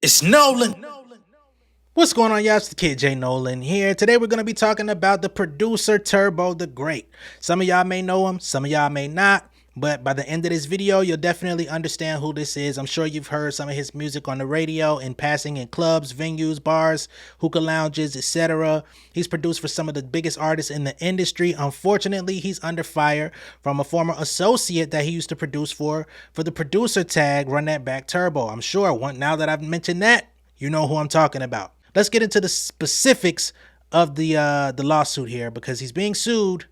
It's Nolan. What's going on, y'all? It's the kid J Nolan here. Today we're going to be talking about the producer Turbo the Great. Some of y'all may know him, some of y'all may not, but by the end of this video, you'll definitely understand who this is. I'm sure you've heard some of his music on the radio, in passing in clubs, venues, bars, hookah lounges, etc. He's produced for some of the biggest artists in the industry. Unfortunately, he's under fire from a former associate that he used to produce for the producer tag, Run That Back Turbo. I'm sure now that I've mentioned that, you know who I'm talking about. Let's get into the specifics of the lawsuit here, because he's being sued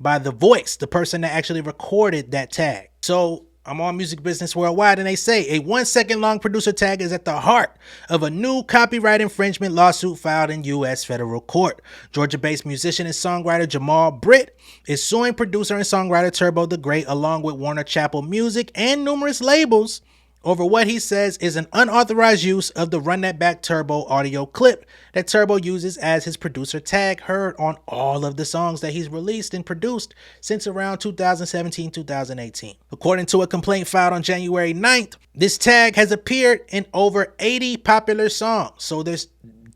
by The Voice, the person that actually recorded that tag. So I'm on Music Business Worldwide, and they say a 1 second long producer tag is at the heart of a new copyright infringement lawsuit filed in U.S. federal court. Georgia-based musician and songwriter Jamal Britt is suing producer and songwriter Turbo the Great, along with Warner Chappell Music and numerous labels, over what he says is an unauthorized use of the Run That Back Turbo audio clip that Turbo uses as his producer tag, heard on all of the songs that he's released and produced since around 2017-2018. According to a complaint filed on January 9th, this tag has appeared in over 80 popular songs, so there's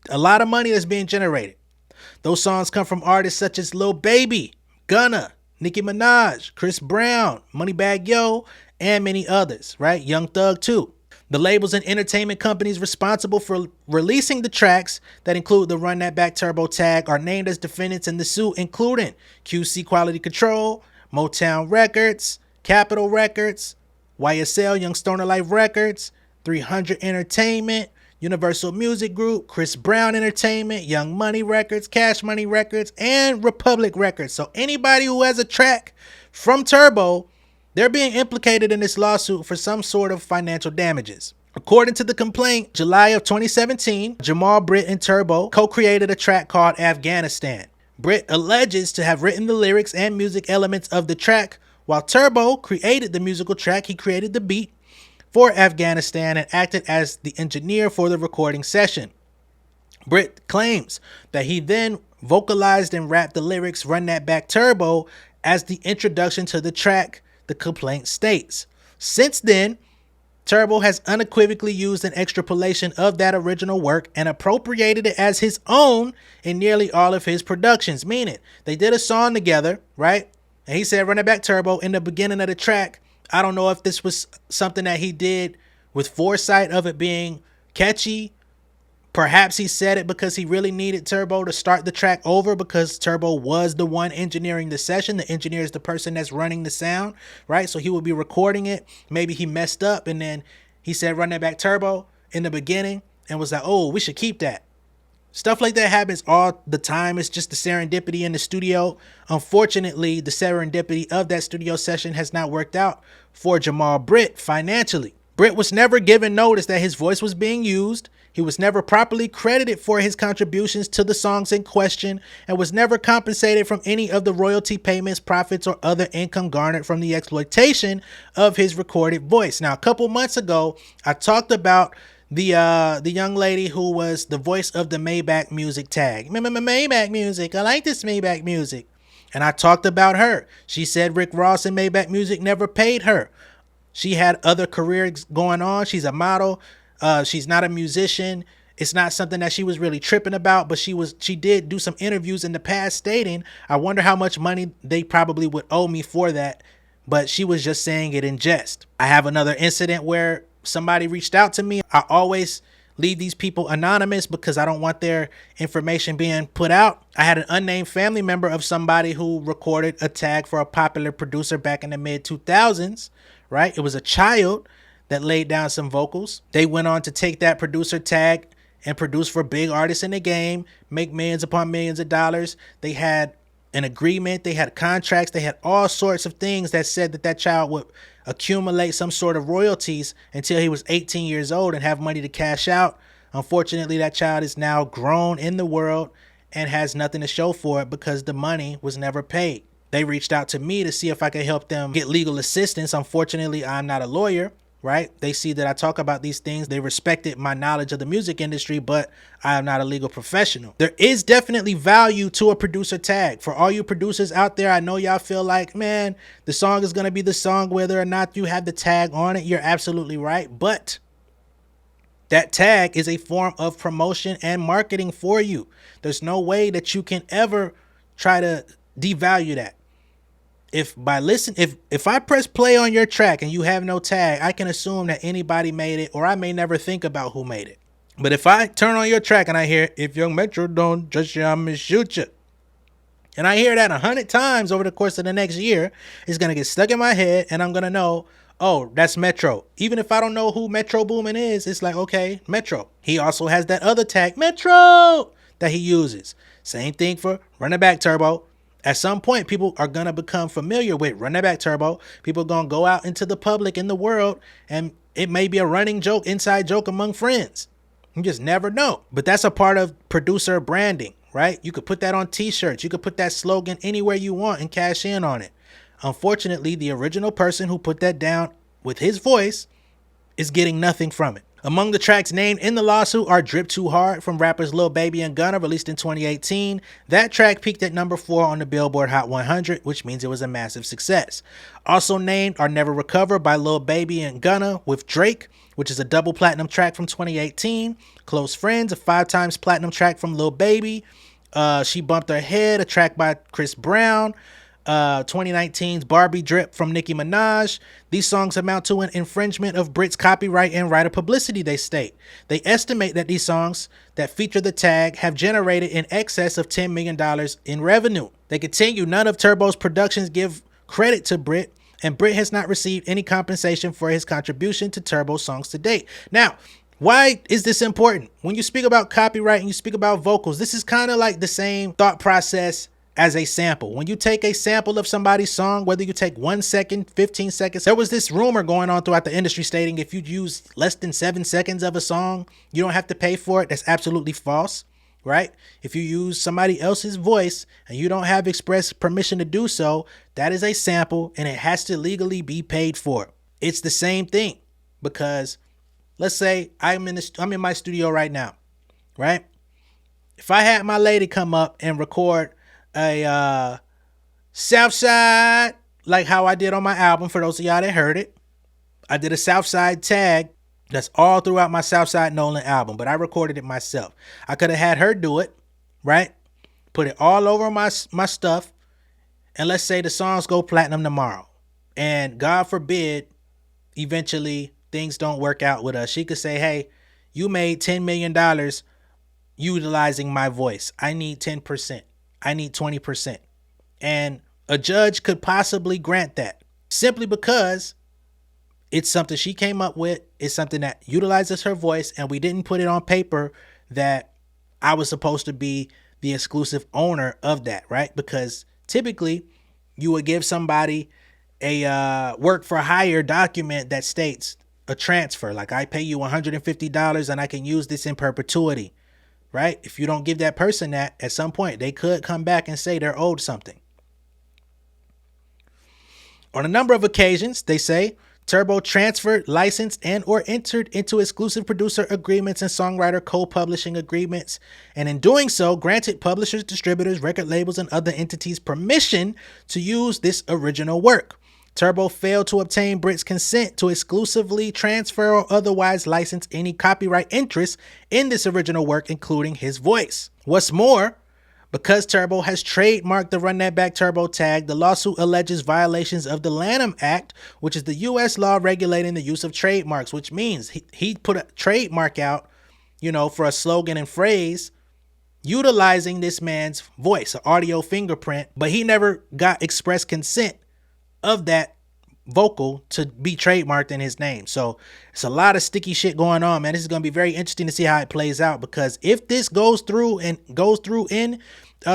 a lot of money that's being generated. Those songs come from artists such as Lil Baby, Gunna, Nicki Minaj, Chris Brown, Moneybagg Yo, and many others, right? Young Thug too. The labels and entertainment companies responsible for releasing the tracks that include the Run That Back Turbo tag are named as defendants in the suit, including QC Quality Control, Motown Records, Capitol Records, YSL Young Stoner Life Records, 300 Entertainment, Universal Music Group, Chris Brown Entertainment, Young Money Records, Cash Money Records, and Republic Records. So anybody who has a track from Turbo, they're being implicated in this lawsuit for some sort of financial damages. According to the complaint, July of 2017, Jamal, Britt, and Turbo co-created a track called Afghanistan. Britt alleges to have written the lyrics and music elements of the track, while Turbo created the musical track. He created the beat for Afghanistan and acted as the engineer for the recording session. Britt claims that he then vocalized and rapped the lyrics Run That Back Turbo as the introduction to the track, the complaint states. Since then, Turbo has unequivocally used an extrapolation of that original work and appropriated it as his own in nearly all of his productions, meaning they did a song together, right? And he said Run It Back Turbo in the beginning of the track. I don't know if this was something that he did with foresight of it being catchy. Perhaps he said it because he really needed Turbo to start the track over, because Turbo was the one engineering the session. The engineer is the person that's running the sound, right? So he would be recording it. Maybe he messed up and then he said Run That Back Turbo in the beginning and was like, oh, we should keep that. Stuff like that happens all the time. It's just the serendipity in the studio. Unfortunately, the serendipity of that studio session has not worked out for Jamal Britt financially. Britt was never given notice that his voice was being used. He was never properly credited for his contributions to the songs in question, and was never compensated from any of the royalty payments, profits, or other income garnered from the exploitation of his recorded voice. Now, a couple months ago, I talked about the young lady who was the voice of the Maybach music tag. Maybach music. I like this Maybach music. And I talked about her. She said Rick Ross and Maybach music never paid her. She had other careers going on. She's a model. She's not a musician. It's not something that she was really tripping about, but she did do some interviews in the past stating, I wonder how much money they probably would owe me for that. But she was just saying it in jest. I have another incident where somebody reached out to me. I always leave these people anonymous because I don't want their information being put out. I had an unnamed family member of somebody who recorded a tag for a popular producer back in the mid 2000s, right? It was a child that laid down some vocals. They went on to take that producer tag and produce for big artists in the game, make millions upon millions of dollars. They had an agreement, they had contracts, they had all sorts of things that said that that child would accumulate some sort of royalties until he was 18 years old and have money to cash out. Unfortunately, that child is now grown in the world and has nothing to show for it because the money was never paid. They reached out to me to see if I could help them get legal assistance. Unfortunately, I'm not a lawyer, right? They see that I talk about these things. They respected my knowledge of the music industry, but I am not a legal professional. There is definitely value to a producer tag. For all you producers out there, I know y'all feel like, man, the song is going to be the song whether or not you have the tag on it. You're absolutely right. But That tag is a form of promotion and marketing for you. There's no way that you can ever try to devalue that. If I press play on your track and you have no tag, I can assume that anybody made it, or I may never think about who made it. But if I turn on your track and I hear, if Young Metro don't just you, I'ma shoot you, and I hear that 100 times over the course of the next year, it's going to get stuck in my head, and I'm going to know, oh, that's Metro. Even if I don't know who Metro Boomin is, it's like, okay, Metro. He also has that other tag, Metro, that he uses. Same thing for Run It Back Turbo. At some point, people are going to become familiar with Run It Back Turbo. People are going to go out into the public, in the world, and it may be a running joke, inside joke among friends. You just never know. But that's a part of producer branding, right? You could put that on t-shirts. You could put that slogan anywhere you want and cash in on it. Unfortunately, the original person who put that down with his voice is getting nothing from it. Among the tracks named in the lawsuit are Drip Too Hard from rappers Lil Baby and Gunna, released in 2018. That track peaked at number 4 on the Billboard Hot 100, which means it was a massive success. Also named are Never Recover by Lil Baby and Gunna with Drake, which is a double platinum track from 2018. Close Friends, a 5 times platinum track from Lil Baby. She Bumped Her Head, a track by Chris Brown. 2019's Barbie Drip from Nicki Minaj. These songs amount to an infringement of Britt's copyright and right of publicity, they state. They estimate that these songs that feature the tag have generated in excess of $10 million in revenue. They continue, none of Turbo's productions give credit to Britt, and Britt has not received any compensation for his contribution to Turbo's songs to date. Now, why is this important? When you speak about copyright and you speak about vocals, this is kind of like the same thought process as a sample. When you take a sample of somebody's song, whether you take 1 second, 15 seconds, there was this rumor going on throughout the industry stating if you use less than 7 seconds of a song, you don't have to pay for it. That's absolutely false, right? If you use somebody else's voice and you don't have express permission to do so, that is a sample and it has to legally be paid for. It's the same thing, because let's say I'm in my studio right now, right? If I had my lady come up and record a Southside, like how I did on my album, for those of y'all that heard it, I did a Southside tag that's all throughout my Southside Nolan album, but I recorded it myself. I could have had her do it, right? Put it all over my stuff, and let's say the songs go platinum tomorrow, and God forbid, eventually things don't work out with us. She could say, hey, you made $10 million utilizing my voice. I need 10%. I need 20%. And a judge could possibly grant that simply because it's something she came up with. It's something that utilizes her voice, and we didn't put it on paper that I was supposed to be the exclusive owner of that, right? Because typically you would give somebody a work for hire document that states a transfer, like I pay you $150 and I can use this in perpetuity. Right? If you don't give that person that, at some point, they could come back and say they're owed something. On a number of occasions, they say, Turbo transferred, licensed, and or entered into exclusive producer agreements and songwriter co-publishing agreements, and in doing so, granted publishers, distributors, record labels, and other entities permission to use this original work. Turbo failed to obtain Britt's consent to exclusively transfer or otherwise license any copyright interests in this original work, including his voice. What's more, because Turbo has trademarked the Run That Back Turbo tag, the lawsuit alleges violations of the Lanham Act, which is the U.S. law regulating the use of trademarks, which means he put a trademark out, for a slogan and phrase utilizing this man's voice, an audio fingerprint, but he never got express consent of that vocal to be trademarked in his name. So it's a lot of sticky shit going on, man. This is going to be very interesting to see how it plays out, because if this goes through in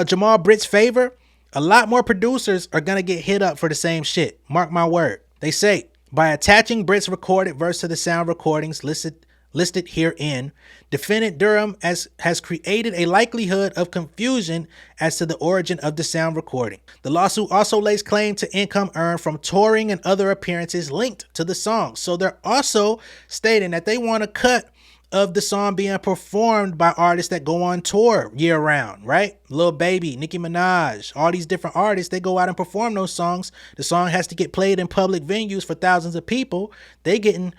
Jamal Britt's favor, a lot more producers are going to get hit up for the same shit. Mark my word. They say, by attaching Britt's recorded verse to the sound recordings listed herein, defendant Durham has created a likelihood of confusion as to the origin of the sound recording. The lawsuit also lays claim to income earned from touring and other appearances linked to the song. So they're also stating that they want a cut of the song being performed by artists that go on tour year round, right? Lil Baby, Nicki Minaj, all these different artists, they go out and perform those songs. The song has to get played in public venues for thousands of people. They getting,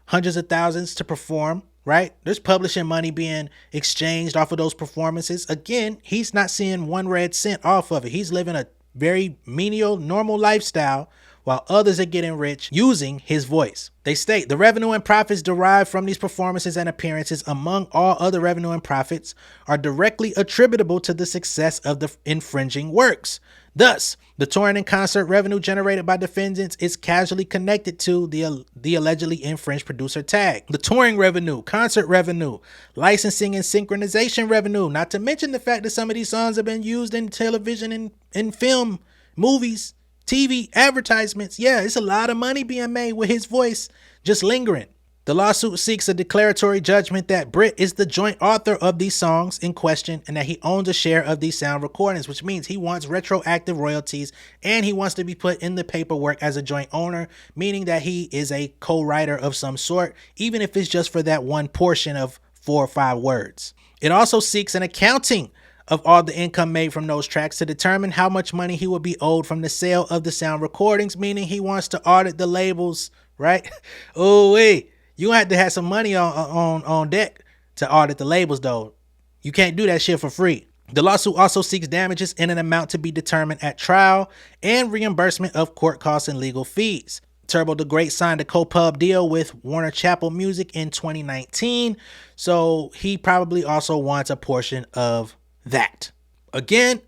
hundreds of thousands to perform, right? There's publishing money being exchanged off of those performances. Again, he's not seeing 1 red cent off of it. He's living a very menial, normal lifestyle while others are getting rich using his voice. They state the revenue and profits derived from these performances and appearances, among all other revenue and profits, are directly attributable to the success of the infringing works. Thus, the touring and concert revenue generated by defendants is casually connected to the allegedly infringed producer tag. The touring revenue, concert revenue, licensing and synchronization revenue, not to mention the fact that some of these songs have been used in television and in film, movies, TV, advertisements. Yeah, it's a lot of money being made with his voice just lingering. The lawsuit seeks a declaratory judgment that Britt is the joint author of these songs in question and that he owns a share of these sound recordings, which means he wants retroactive royalties and he wants to be put in the paperwork as a joint owner, meaning that he is a co-writer of some sort, even if it's just for that one portion of 4 or 5 words. It also seeks an accounting of all the income made from those tracks to determine how much money he will be owed from the sale of the sound recordings, meaning he wants to audit the labels, right? Oh, wait, you have to have some money on deck to audit the labels, though. You can't do that shit for free. The lawsuit also seeks damages in an amount to be determined at trial and reimbursement of court costs and legal fees. Turbo the Great signed a co-pub deal with Warner Chappell Music in 2019, so he probably also wants a portion of that. Again,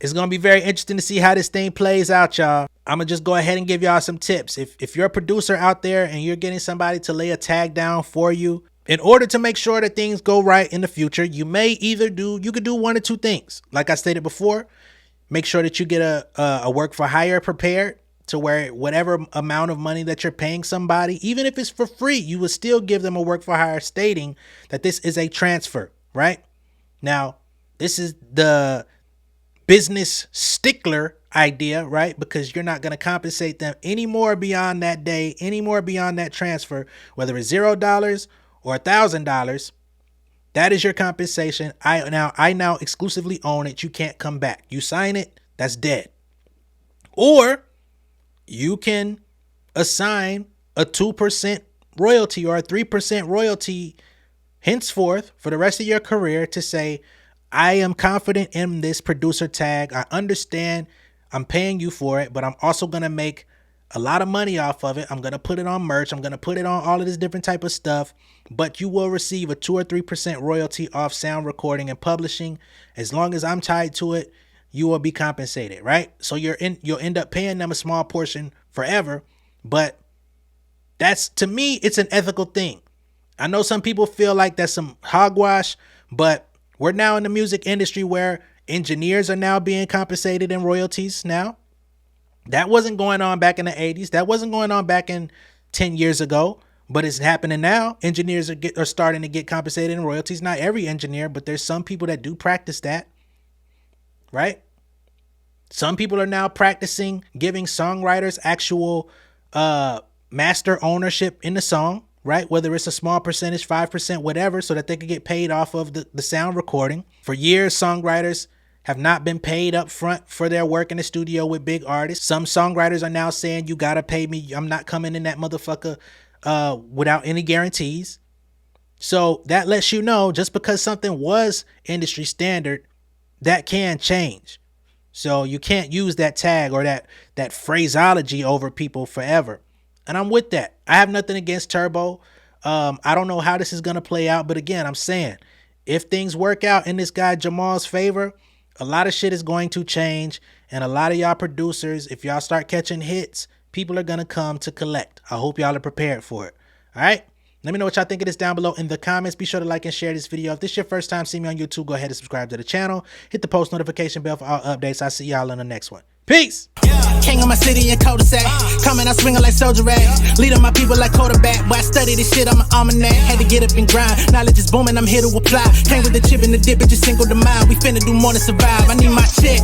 it's going to be very interesting to see how this thing plays out, y'all. I'm going to just go ahead and give y'all some tips. If you're a producer out there and you're getting somebody to lay a tag down for you, in order to make sure that things go right in the future, you could do 1 or 2 things. Like I stated before, make sure that you get a work for hire prepared to where whatever amount of money that you're paying somebody, even if it's for free, you would still give them a work for hire stating that this is a transfer, right? Now, this is the business stickler idea, right? Because you're not going to compensate them any more beyond that day, any more beyond that transfer, whether it's $0 or $1,000. That is your compensation. I now exclusively own it. You can't come back. You sign it, that's dead. Or you can assign a 2% royalty or a 3% royalty henceforth for the rest of your career to say, I am confident in this producer tag. I understand I'm paying you for it, but I'm also going to make a lot of money off of it. I'm going to put it on merch. I'm going to put it on all of this different type of stuff, but you will receive a 2 or 3% royalty off sound recording and publishing. As long as I'm tied to it, you will be compensated, right? So you'll end up paying them a small portion forever, but that's, to me, it's an ethical thing. I know some people feel like that's some hogwash, but we're now in the music industry where engineers are now being compensated in royalties now. That wasn't going on back in the 80s. That wasn't going on back in 10 years ago, but it's happening now. Engineers are starting to get compensated in royalties. Not every engineer, but there's some people that do practice that, right? Some people are now practicing giving songwriters actual master ownership in the song, right? Whether it's a small percentage, 5%, whatever, so that they could get paid off of the sound recording. For years, songwriters have not been paid up front for their work in the studio with big artists. Some songwriters are now saying, you got to pay me. I'm not coming in that motherfucker without any guarantees. So that lets you know, just because something was industry standard, that can change. So you can't use that tag or that phraseology over people forever. And I'm with that. I have nothing against Turbo. I don't know how this is going to play out. But again, I'm saying, if things work out in this guy Jamal's favor, a lot of shit is going to change. And a lot of y'all producers, if y'all start catching hits, people are going to come to collect. I hope y'all are prepared for it. All right? Let me know what y'all think of this down below in the comments. Be sure to like and share this video. If this is your first time seeing me on YouTube, go ahead and subscribe to the channel. Hit the post notification bell for all updates. I'll see y'all in the next one. Peace. King of my city and cul-de-sac. Coming, I swinging like soldier rag. Leading my people like quarterback. But I study this shit, I'm an almanac. Had to get up and grind. Knowledge is booming, I'm here to apply. Came with the chip and the dip, it just single the mind. We finna do more than survive. I need my check.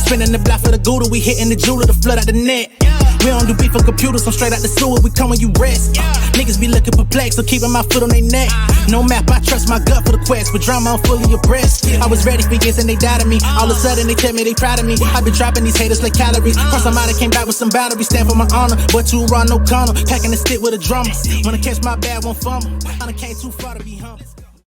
Spinning the block for the gouda. We hitting the jeweler to flood out the net. We don't do beef on computers, I'm straight out the sewer, we come when you rest. Niggas be looking perplexed, so keeping my foot on their neck. No map, I trust my gut for the quest. With drama, I'm fully abreast. I was ready for years and they doubted me. All of a sudden, they tell me they proud of me. I been dropping these haters like calories. Cross some out, came back with some boundaries. Stand for my honor, but too raw, no corner. Packing the stick with a drummer. When I catch my bad, won't fumble. I done came too far to be humble.